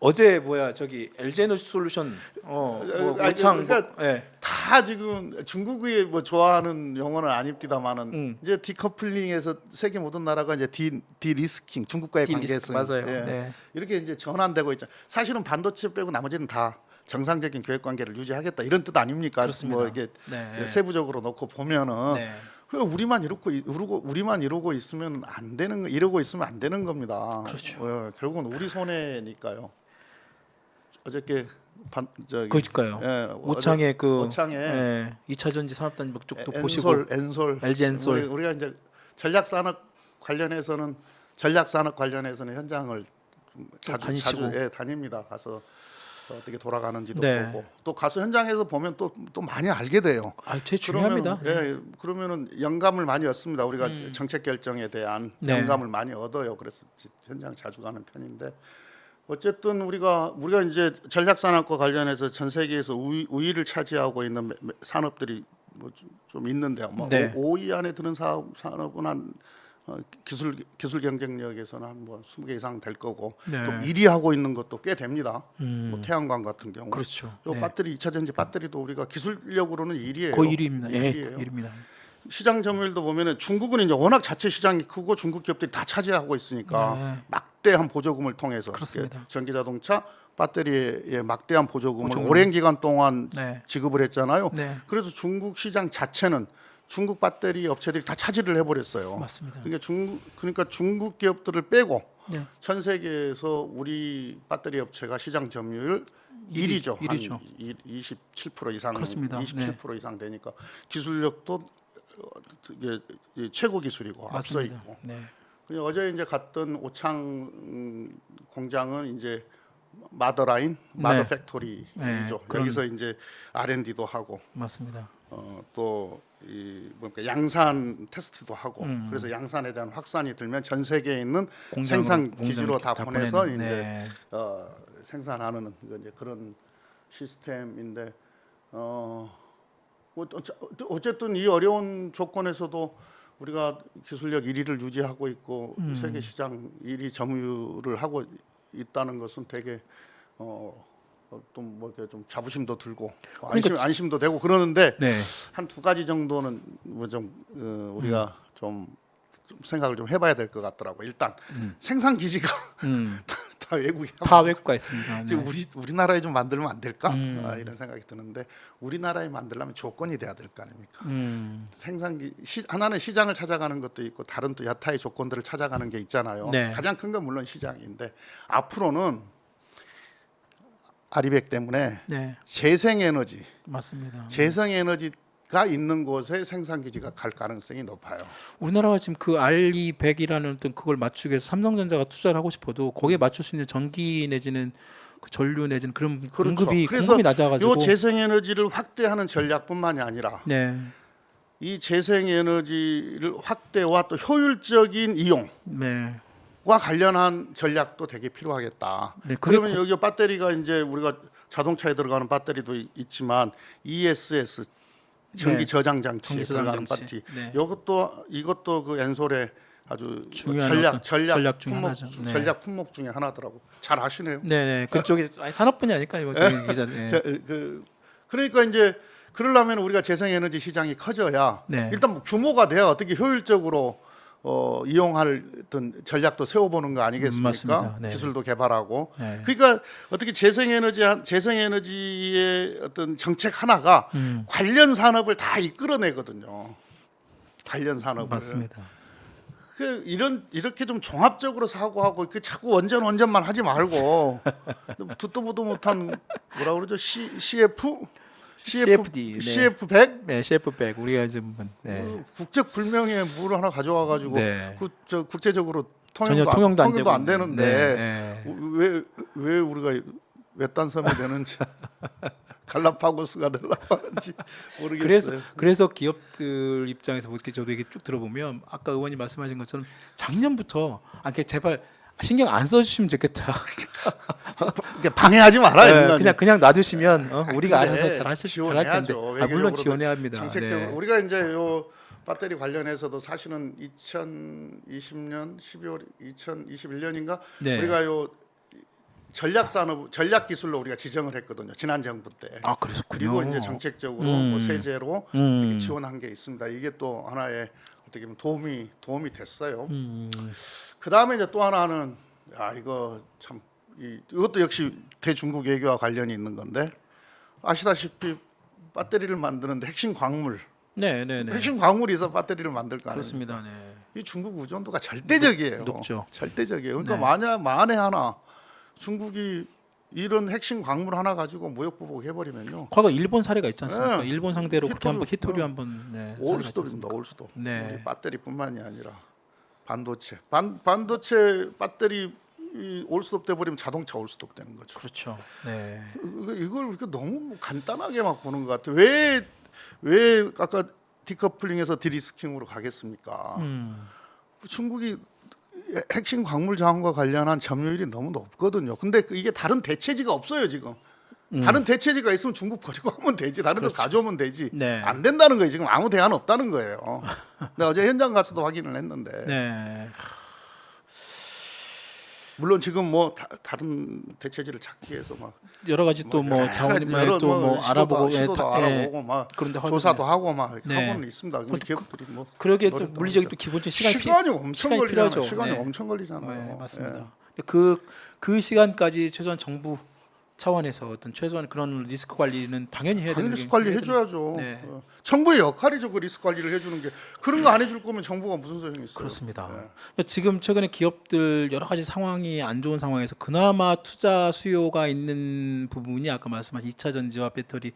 어제 뭐야 저기 LG 에너지 솔루션 오창 그러니까 예. 다 지금 중국이 뭐 좋아하는 용어는 아닙니다만은 이제 디커플링에서 세계 모든 나라가 이제 디리스킹 중국과의 디리스크, 관계에서 맞아요. 네. 이렇게 이제 전환되고 있죠. 사실은 반도체 빼고 나머지는 다 정상적인 교역 관계를 유지하겠다 이런 뜻 아닙니까? 그렇습니다. 뭐 이게 네. 세부적으로 놓고 보면은 네. 우리만 이러고 있으면 안 되는 이러고 있으면 안 되는 겁니다. 그렇죠. 결국은 우리 손해니까요. 어저께 그니까요. 예, 오창의 그 오창에 예, 2차 전지 산업단지 쪽도 보시고 엔솔 LG 엔솔 우리가 이제 전략 산업 관련해서는 현장을 좀 다니시고. 자주 다닙니다. 가서 어떻게 돌아가는지도 네. 보고 또 가서 현장에서 보면 또 많이 알게 돼요. 제일 중요합니다. 그러면은 영감을 많이 얻습니다. 우리가 정책 결정에 대한 네. 영감을 많이 얻어요. 그래서 현장 자주 가는 편인데 어쨌든 우리가 이제 전략 산업과 관련해서 전 세계에서 우위를 차지하고 있는 산업들이 뭐 좀 있는데요. 뭐 네. 5위 안에 드는 산업은 한 기술 경쟁력에서는 한 뭐 20개 이상 될 거고 네. 또 1위 하고 있는 것도 꽤 됩니다. 뭐 태양광 같은 경우. 그렇죠. 요 네. 배터리 2차 전지 배터리도 우리가 기술력으로는 1위예요. 거의 1위입니다. 예, 1위예요. 1위입니다. 시장 점유율도 보면은 중국은 이제 워낙 자체 시장이 크고 중국 기업들이 다 차지하고 있으니까 네. 막대한 보조금을 통해서 그렇습니다. 전기 자동차 배터리에 막대한 보조금을 보조금. 오랜 기간 동안 네. 지급을 했잖아요. 네. 그래서 중국 시장 자체는 중국 배터리 업체들이 다 차지를 해버렸어요. 맞습니다. 그러니까 중국 기업들을 빼고 네. 전 세계에서 우리 배터리 업체가 시장 점유율 1위죠. 1위죠. 한 27% 이상, 그렇습니다. 27% 이상 되니까 기술력도 이게 최고 기술이고 앞서 맞습니다. 있고. 네. 그냥 어제 이제 갔던 오창 공장은 이제 마더라인, 마더 네. 팩토리죠. 네, 그런- 여기서 이제 R&D도 하고 맞습니다. 또이 뭡니까 양산 테스트도 하고 그래서 양산에 대한 확산이 들면 전 세계에 있는 생산 기지로 다 보내서 보내는, 이제 네. 생산하는 이제 그런 시스템인데 어쨌든 이 어려운 조건에서도 우리가 기술력 1위를 유지하고 있고 세계 시장 1위 점유율을 하고 있다는 것은 되게 좀 좀 자부심도 들고 안심도 되고 그러는데 네. 한 두 가지 정도는 뭐 좀 우리가 좀 생각을 좀 해봐야 될 것 같더라고. 일단 생산 기지가 다 외국이야. 다 외국가 있습니다. 지금 네. 우리나라에 좀 만들면 안 될까? 이런 생각이 드는데 우리나라에 만들려면 조건이 돼야 될 거 아닙니까? 하나는 시장을 찾아가는 것도 있고 다른 또 여타의 조건들을 찾아가는 게 있잖아요. 네. 가장 큰 건 물론 시장인데 앞으로는 아리백 때문에 네. 재생에너지, 맞습니다. 재생에너지가 있는 곳에 생산 기지가 갈 가능성이 높아요. 우리나라가 지금 그 RE100이라는 어떤 그걸 맞추기 위해서 삼성전자가 투자를 하고 싶어도 거기에 맞출 수 있는 전기 내지는 그 전류 내지는 그런 공급이 그래서 낮아가지고 이 재생에너지를 확대하는 전략뿐만이 아니라 네. 이 재생에너지를 확대와 또 효율적인 이용 네. 과 관련한 전략도 되게 필요하겠다. 네, 그게 그러면 여기 배터리가 이제 우리가 자동차에 들어가는 배터리도 있지만 ESS 전기 네. 저장 장치에 전기 저장 들어가는 장치. 배터리. 네. 이것도 그 엔솔의 아주 중요한 전략 중 품목, 하나죠. 네. 전략 품목 중에 하나더라고. 잘 아시네요. 네, 그쪽이 산업분야 아닐까요, 저희 기자. 네. 그러니까 이제 그러려면 우리가 재생에너지 시장이 커져야 네. 일단 뭐 규모가 돼야 어떻게 효율적으로 이용할 어떤 전략도 세워보는 거 아니겠습니까? 맞습니다. 네. 기술도 개발하고. 네. 그러니까 어떻게 재생에너지의 어떤 정책 하나가 관련 산업을 다 이끌어내거든요. 관련 산업을. 맞습니다. 이렇게 좀 종합적으로 사고하고 자꾸 원전만 하지 말고 듣도 보도 못한 뭐라 그러죠? CFD, 네. CF100 네, CF100 우리가 지금 네. 국적 불명의 물 하나 가져와 가지고 네. 국제적으로 전혀 통용도 안 되고 되는데 네. 왜 우리가 외딴 섬이 되는지 갈라파고스가 되려고 하는지 모르겠어요. 그래서 기업들 입장에서 이렇게 저도 이게 쭉 들어보면 아까 의원님 말씀하신 것처럼 작년부터 제발 신경 안 써주시면 좋겠다. 방해하지 말아요. 네, 그냥 놔두시면 우리가 근데 알아서 잘할 텐데. 물론 지원해야 합니다. 정책적으로 네. 우리가 이제 요 배터리 관련해서도 사실은 2020년 12월 2021년인가 네. 우리가 요 전략기술로 우리가 지정을 했거든요. 지난 정부 때. 아, 그랬군요. 그리고 이제 정책적으로 뭐 세제로 이렇게 지원한 게 있습니다. 이게 또 하나의 어떻게 보면 도움이 됐어요. 그 다음에 이제 또 하나는 이거 참 이것도 역시 대중국 외교와 관련이 있는 건데 아시다시피 배터리를 만드는데 핵심 광물, 네. 핵심 광물이 있어 배터리를 만들 거 아니에요. 그렇습니다. 네. 이 중국 의존도가 절대적이에요. 높죠. 절대적이에요. 그러니까 만에 하나 중국이 이런 핵심 광물 하나 가지고 무역 보복 해버리면요. 과거 일본 사례가 있지 않습니까? 네. 일본 상대로 그렇게 한번 히토류, 히토류 한번 네, 올스톱입니다. 올스톱. 네. 우리 배터리뿐만이 아니라 반도체, 반도체 배터리 이 올스톱 돼 버리면 자동차 올스톱 되는 거죠. 그렇죠. 네. 이걸 이렇게 너무 간단하게 막 보는 것 같아요. 왜 아까 디커플링에서 디리스킹으로 가겠습니까? 중국이 핵심 광물 자원과 관련한 점유율이 너무 높거든요. 근데 이게 다른 대체지가 없어요 지금. 다른 대체지가 있으면 중국 버리고 하면 되지. 다른 데 가져오면 되지. 네. 안 된다는 거예요. 지금 아무 대안 없다는 거예요. 내가 어제 현장 가서도 확인을 했는데. 네. 물론 지금 뭐 다른 대체지를 찾기 위해서 막 여러 가지 또 뭐 자원 여러 또 알아보고 시도도 알아보고 막 그런데 조사도 하고 막 네. 하고는 있습니다. 우리 기업들이 뭐 그러게 또 물리적인 또 기본적인 시간이 엄청 시간이 걸리잖아요. 필요하죠. 시간이 네. 엄청 걸리잖아요. 네, 맞습니다. 예. 그 시간까지 최소한 정부 차원에서 어떤 최소한 그런 리스크 관리는 당연히 해야 되는 당연히 게 리스크 관리 해줘야죠. 네. 정부의 역할이죠. 그 리스크 관리를 해주는 게 그런 거 안 해줄 거면 정부가 무슨 소용이 있어요. 그렇습니다. 네. 그러니까 지금 최근에 기업들 여러 가지 상황이 안 좋은 상황에서 그나마 투자 수요가 있는 부분이 아까 말씀하신 2차 전지와 배터리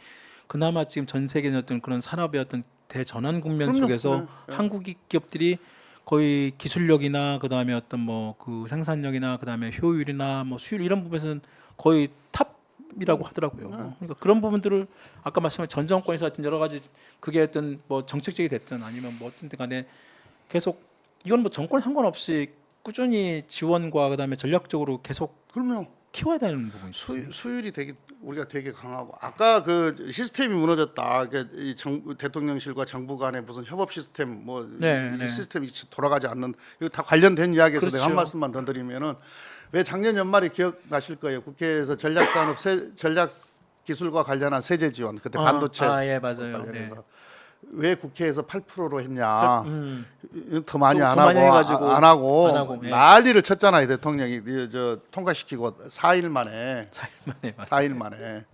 그나마 지금 전 세계의 어떤 그런 산업의 어떤 대전환 국면 그럼요. 속에서 네, 네. 한국 기업들이 거의 기술력이나 그다음에 어떤 뭐 그 생산력이나 그다음에 효율이나 뭐 수율 이런 부분에서는 거의 탑이라고 하더라고요. 그러니까 그런 부분들을 아까 말씀하신 전 정권에서 하여튼 여러 가지 그게 어떤 뭐 정책적이 됐든 아니면 뭐 어떤 간에 계속 이건 뭐 정권 상관없이 꾸준히 지원과 그다음에 전략적으로 계속 그럼요. 키워야 되는 부분이 있어요. 수율이 우리가 되게 강하고 아까 그 시스템이 무너졌다. 이 대통령실과 정부 간의 무슨 협업 시스템 뭐 네, 이 네. 시스템이 돌아가지 않는 이거 다 관련된 이야기에서 그렇죠. 내가 한 말씀만 더 드리면은 왜 작년 연말에 기억나실 거예요. 국회에서 전략 기술과 관련한 세제 지원 그때 반도체 예, 맞아요. 관련해서 왜 국회에서 8%로 했냐? 더 많이 더 안 많이 하고 해가지고 안 하고 안 하고, 예. 난리를 쳤잖아요. 대통령이 저 통과시키고 4일 만에 4일 만에 4일 만에.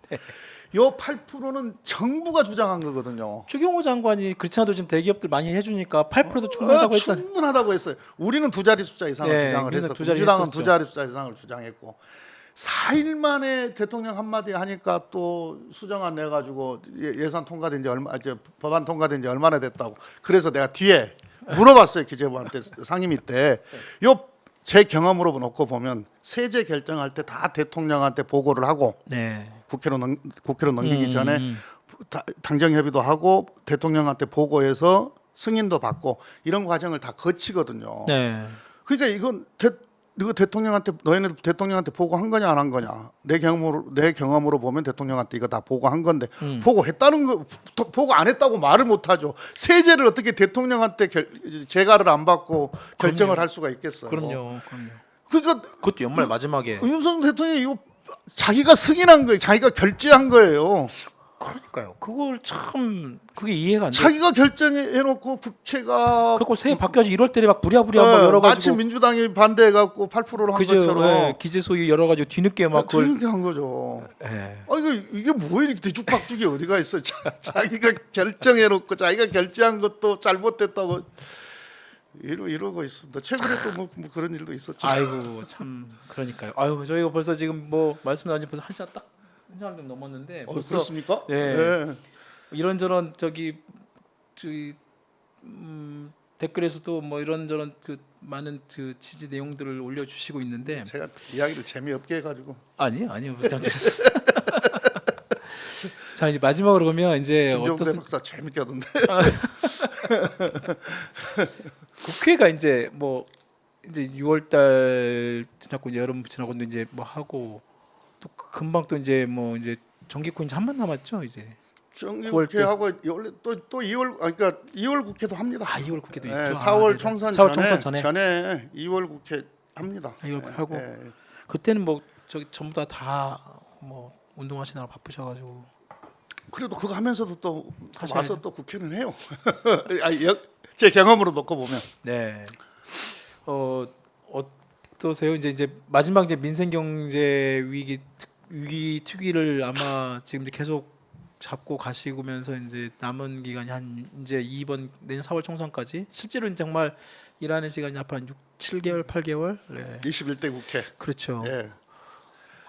요 8%는 정부가 주장한 거거든요. 추경호 장관이 그렇지 않아도 지금 대기업들 많이 해주니까 8%도 충분하다고 했잖아요. 충분하다고 했어요. 우리는 두 자리 숫자 이상을 네, 주장을 우리는 했었고 두 자리 민주당은 했었죠. 두 자리 숫자 이상을 주장했고 4일 만에 대통령 한마디 하니까 또 수정안 내가지고 예산 통과된 지 법안 통과된 지 얼마나 됐다고. 그래서 내가 뒤에 물어봤어요. 기재부한테 상임위 때. 제 경험으로 놓고 보면 세제 결정할 때 다 대통령한테 보고를 하고 네. 국회로 넘기기 전에 당정 협의도 하고 대통령한테 보고해서 승인도 받고 이런 과정을 다 거치거든요. 네. 그러니까 이건 이거 너희는 대통령한테 보고한 거냐 안 한 거냐 내 경험으로 보면 대통령한테 이거 다 보고한 건데 보고했다는 거 보고 안 했다고 말을 못 하죠. 세제를 어떻게 대통령한테 재가를 안 받고 결정을 할 수가 있겠어요. 그럼요. 그러니까 그것도 연말 마지막에. 윤석열 대통령이 이거 자기가 승인한 거예요. 자기가 결제한 거예요. 그러니까요. 그걸 참 그게 이해가 안 돼. 자기가 결정해놓고 국회가 그리고 새해 바뀌어서 1월 달에 막 부랴부랴 막 여러 마침 가지고 민주당이 반대해갖고 8%로 한 것처럼 기재 소유 여러 가지 뒤늦게 막 그걸 그렇게 한 거죠. 예. 이게 뭐 이렇게 뒤죽박죽이 어디가 있어? 자기가 결정해놓고 자기가 결제한 것도 잘못됐다고 이러고 있습니다. 최근에 또 뭐 그런 일도 있었죠. 아이고 참 그러니까요. 아유 저희가 벌써 지금 뭐 말씀 나온 지 벌써 한 시간 좀 넘었는데 벌써 그렇습니까? 네. 네. 이런저런 댓글에서도 뭐 이런저런 그 많은 그 취지 내용들을 올려주시고 있는데 제가 이야기를 재미없게 해가지고 아니요. 자 이제 마지막으로 그러면 이제 김종대 박사 재밌게 하던데. 국회가 이제 뭐 이제 6월달 지났고 이제 여름 지나고 이제 뭐 하고 또 금방 또 이제 뭐 이제 정기국 이제 한 번 남았죠 이제. 정기국회 하고 원래 또 2월 그러니까 2월 국회도 합니다. 2월 국회도 있죠. 4월 네네. 총선 4월 총선 전에 2월 국회 합니다. 2월 하고 네. 그때는 뭐 저기 전부 다 뭐 운동하시느라 바쁘셔가지고 그래도 그거 하면서도 또 하셔야죠. 와서 또 국회는 해요. 제 경험으로 놓고 보면. 네. 어떠세요? 이제 마지막 이제 민생 경제 위기 특위를 아마 지금 이제 계속 잡고 가시면서 이제 남은 기간이 한 이제 이번 내년 4월 총선까지 실제로 정말 일하는 시간이 앞으로 한 6, 7개월, 8개월. 네. 21대 국회. 그렇죠. 예.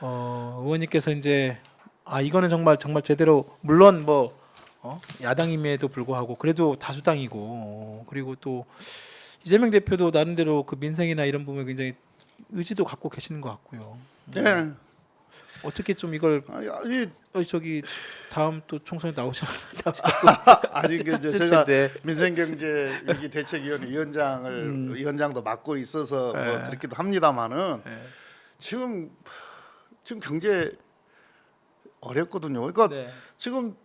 의원님께서 이제 이거는 정말 제대로 물론 뭐 야당임에도 불구하고 그래도 다수당이고 그리고 또 이재명 대표도 나름대로 그 민생이나 이런 부분에 굉장히 의지도 갖고 계시는 것 같고요. 네. 어떻게 좀 이걸 아니, 저기 다음 또 총선에 나오시면 아니 그 이제 하실 제가 텐데. 민생경제위기 대책위원회 위원장도 맡고 있어서 뭐 네. 그렇기도 합니다만은 네. 지금 경제 어렵거든요. 그러니까 네. 지금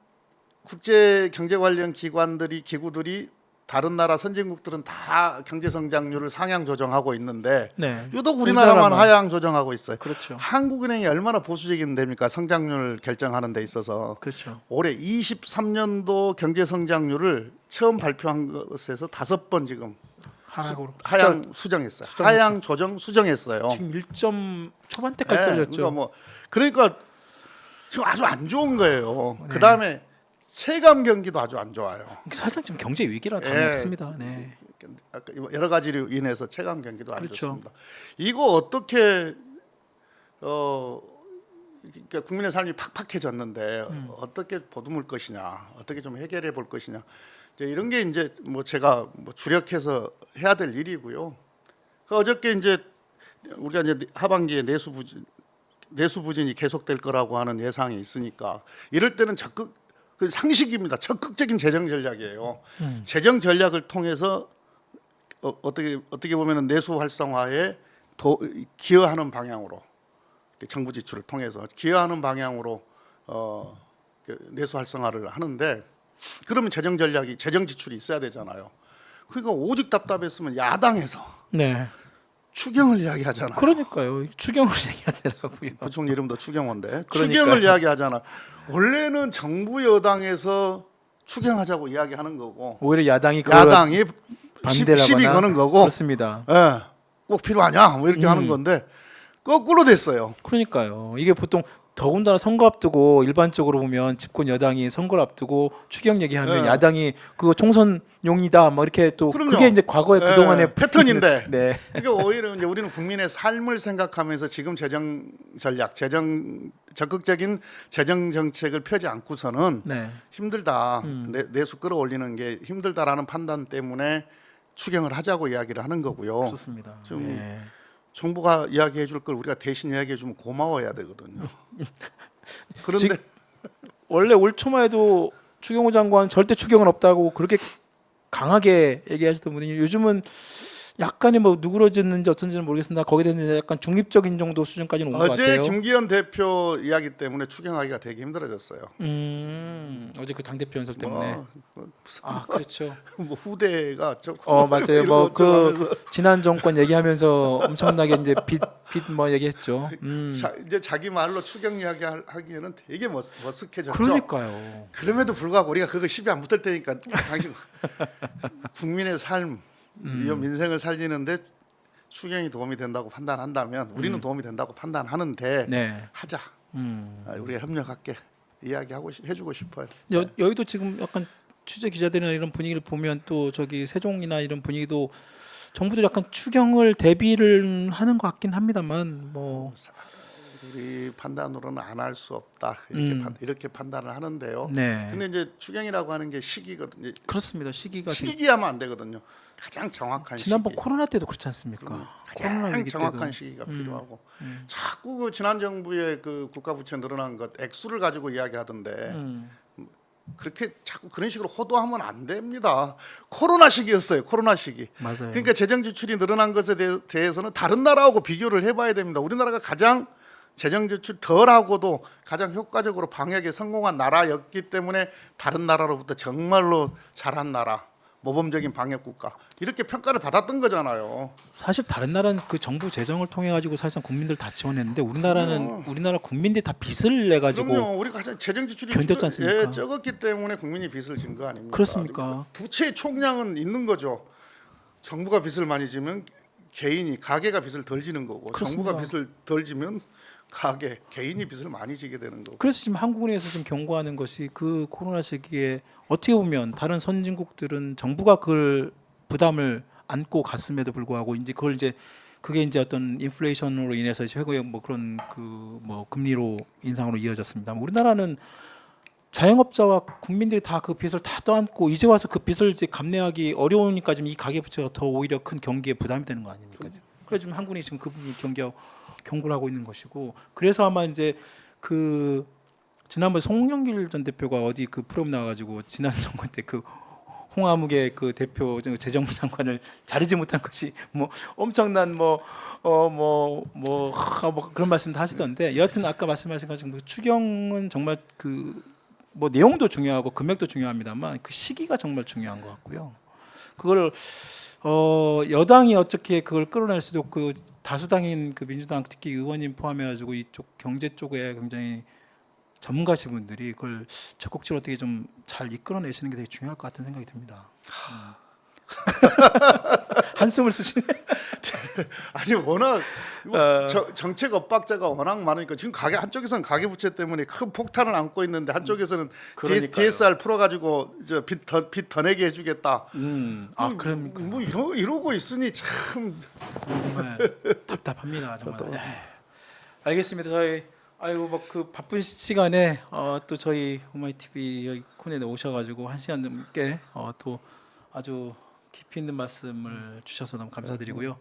국제 경제 관련 기구들이 다른 나라 선진국들은 다 경제 성장률을 상향 조정하고 있는데 네. 유독 우리나라만 우리나라만. 하향 조정하고 있어요. 그렇죠. 한국은행이 얼마나 보수적인 데입니까? 성장률 결정하는 데 있어서. 그렇죠. 올해 23년도 경제 성장률을 처음 발표한 것에서 5번 지금 하락으로 하향 수정했어요. 하향 조정 수정했어요. 지금 1점 초반대까지 예, 떨어졌죠. 그러니까 지금 아주 안 좋은 거예요. 네. 그다음에 체감 경기도 아주 안 좋아요. 사실상 지금 경제 위기라 예. 당이 없습니다. 네. 아까 여러 가지로 인해서 체감 경기도 안 그렇죠. 좋습니다. 이거 어떻게 그러니까 국민의 삶이 팍팍해졌는데 어떻게 보듬을 것이냐, 어떻게 좀 해결해 볼 것이냐, 이제 이런 게 이제 뭐 제가 뭐 주력해서 해야 될 일이고요. 그 어저께 이제 우리가 이제 하반기에 내수 부진이 계속될 거라고 하는 예상이 있으니까 이럴 때는 그 상식입니다. 적극적인 재정 전략이에요. 재정 전략을 통해서 어떻게 보면은 내수 활성화에 기여하는 방향으로 정부 지출을 통해서 기여하는 방향으로 내수 활성화를 하는데 그러면 재정 지출이 있어야 되잖아요. 그러니까 오직 답답했으면 야당에서 네. 추경을 이야기하잖아요. 그러니까요. 추경을 얘기하더라고요. 부총 이름도 추경호인데 그러니까요. 추경을 이야기하잖아. 원래는 정부 여당에서 추경하자고 이야기하는 거고 오히려 야당이 야당이 반대를 시비 하거나 거는 거고, 그렇습니다. 예, 꼭 필요하냐 뭐 이렇게 하는 건데 거꾸로 됐어요. 그러니까요. 이게 보통 더군다나 선거 앞두고 일반적으로 보면 집권 여당이 선거를 앞두고 추경 얘기하면 네. 야당이 그거 총선용이다 뭐 이렇게 또 그럼요. 그게 이제 과거에 네, 그동안의 패턴인데. 네. 그러니까 오히려 이제 우리는 국민의 삶을 생각하면서 지금 재정 전략, 적극적인 재정 정책을 펴지 않고서는 네. 힘들다. 내수 끌어올리는 게 힘들다라는 판단 때문에 추경을 하자고 이야기를 하는 거고요. 좋습니다. 좀 네. 정부가 이야기해 줄 걸 우리가 대신 이야기해 주면 고마워야 되거든요. 그런데 원래 올 초만 해도 추경호 장관 절대 추경은 없다고 그렇게 강하게 얘기하시던 분이 요즘은 약간의 뭐 누그러졌는지 어쩐지는 모르겠습니다. 거기에 대해서 약간 중립적인 정도 수준까지는 온 것 어제 같아요. 김기현 대표 이야기 때문에 추경하기가 되게 힘들어졌어요. 어제 그 당대표 연설 때문에. 무슨 그렇죠. 뭐 후대가 좀 맞아요. 이런 뭐 거 어쩌고 그 지난 정권 얘기하면서 엄청나게 이제 빚 뭐 얘기했죠. 이제 자기 말로 추경 이야기 하기에는 되게 머쓱해졌죠. 그러니까요. 그럼에도 불구하고 우리가 그거 시비 안 붙을 테니까 당신 국민의 삶, 이 민생을 살리는데 추경이 도움이 된다고 판단한다면 우리는 도움이 된다고 판단하는데 네. 하자. 우리가 협력할게 이야기하고 해주고 싶어요. 여의도 지금 약간 취재 기자들이나 이런 분위기를 보면 또 저기 세종이나 이런 분위기도 정부도 약간 추경을 대비를 하는 것 같긴 합니다만 뭐 우리 판단으로는 안 할 수 없다 이렇게 판단을 하는데요. 네. 근데 이제 추경이라고 하는 게 시기거든요. 그렇습니다. 시기가 시기하면 안 되거든요. 가장 정확한 지난번 시기. 코로나 때도 그렇지 않습니까? 코로나 가장 위기 정확한 때도. 시기가 필요하고 자꾸 그 지난 정부의 그 국가 부채 늘어난 것 액수를 가지고 이야기하던데 그렇게 자꾸 그런 식으로 호도하면 안 됩니다. 코로나 시기였어요. 코로나 시기. 맞아요. 그러니까 재정 지출이 늘어난 것에 대해서는 다른 나라하고 비교를 해봐야 됩니다. 우리나라가 가장 재정 지출 덜하고도 가장 효과적으로 방역에 성공한 나라였기 때문에 다른 나라로부터 정말로 잘한 나라, 모범적인 방역 국가 이렇게 평가를 받았던 거잖아요. 사실 다른 나라는 그 정부 재정을 통해 가지고 사실상 국민들 다 지원했는데 우리나라 국민들이 다 빚을 내 가지고 그럼요. 우리가 가장 재정 지출이 견뎠지 않습니까? 예, 적었기 때문에 국민이 빚을 진 거 아닙니까? 그렇습니까? 부채 총량은 있는 거죠. 정부가 빚을 많이 지면 개인이 가게가 빚을 덜 지는 거고 그렇습니다. 정부가 빚을 덜 지면 가게 개인이 빚을 많이 지게 되는 거고. 그래서 지금 한국은행에서 지금 경고하는 것이 그 코로나 시기에 어떻게 보면 다른 선진국들은 정부가 그걸 부담을 안고 갔음에도 불구하고 이제 그걸 이제 그게 이제 어떤 인플레이션으로 인해서 최고의 뭐 그런 그 뭐 금리로 인상으로 이어졌습니다. 우리나라는 자영업자와 국민들이 다 그 빚을 다 떠안고 이제 와서 그 빚을 이제 감내하기 어려우니까 지금 이 가계 부채가 더 오히려 큰 경기에 부담이 되는 거 아닙니까? 그래서 지금 한국이 지금 그 부분을 경고를 하고 있는 것이고 그래서 아마 이제 그 지난번 송영길 전 대표가 어디 그 프로그램 나와가지고 지난 정권 때 그 홍아무개 그 대표 재정부 장관을 자르지 못한 것이 뭐 엄청난 뭐 그런 말씀도 하시던데 여하튼 아까 말씀하신 것처럼 그 추경은 정말 그 뭐 내용도 중요하고 금액도 중요합니다만 그 시기가 정말 중요한 것 같고요. 그걸 여당이 어떻게 그걸 끌어낼 수도 없고 다수당인 그 민주당 특히 의원님 포함해가지고 이쪽 경제 쪽에 굉장히 전문가신 분들이 그걸 적극적으로 어떻게 좀 잘 이끌어내시는 게 되게 중요할 것 같은 생각이 듭니다. 한숨을 쓰시네. 아니 워낙 정책 엇박자가 워낙 많으니까 지금 가계 한쪽에서는 가계 부채 때문에 큰 폭탄을 안고 있는데 한쪽에서는 그러니까요. DSR 풀어가지고 빚 더 내게 해주겠다. 그러니까 뭐 이러고 있으니 참 정말 답답합니다. 정말. 알겠습니다. 저희 아이고 뭐 그 바쁜 시간에 또 저희 오마이 TV 여기 코너에 오셔가지고 1시간 넘게 또 아주 깊이 있는 말씀을 주셔서 너무 감사드리고요.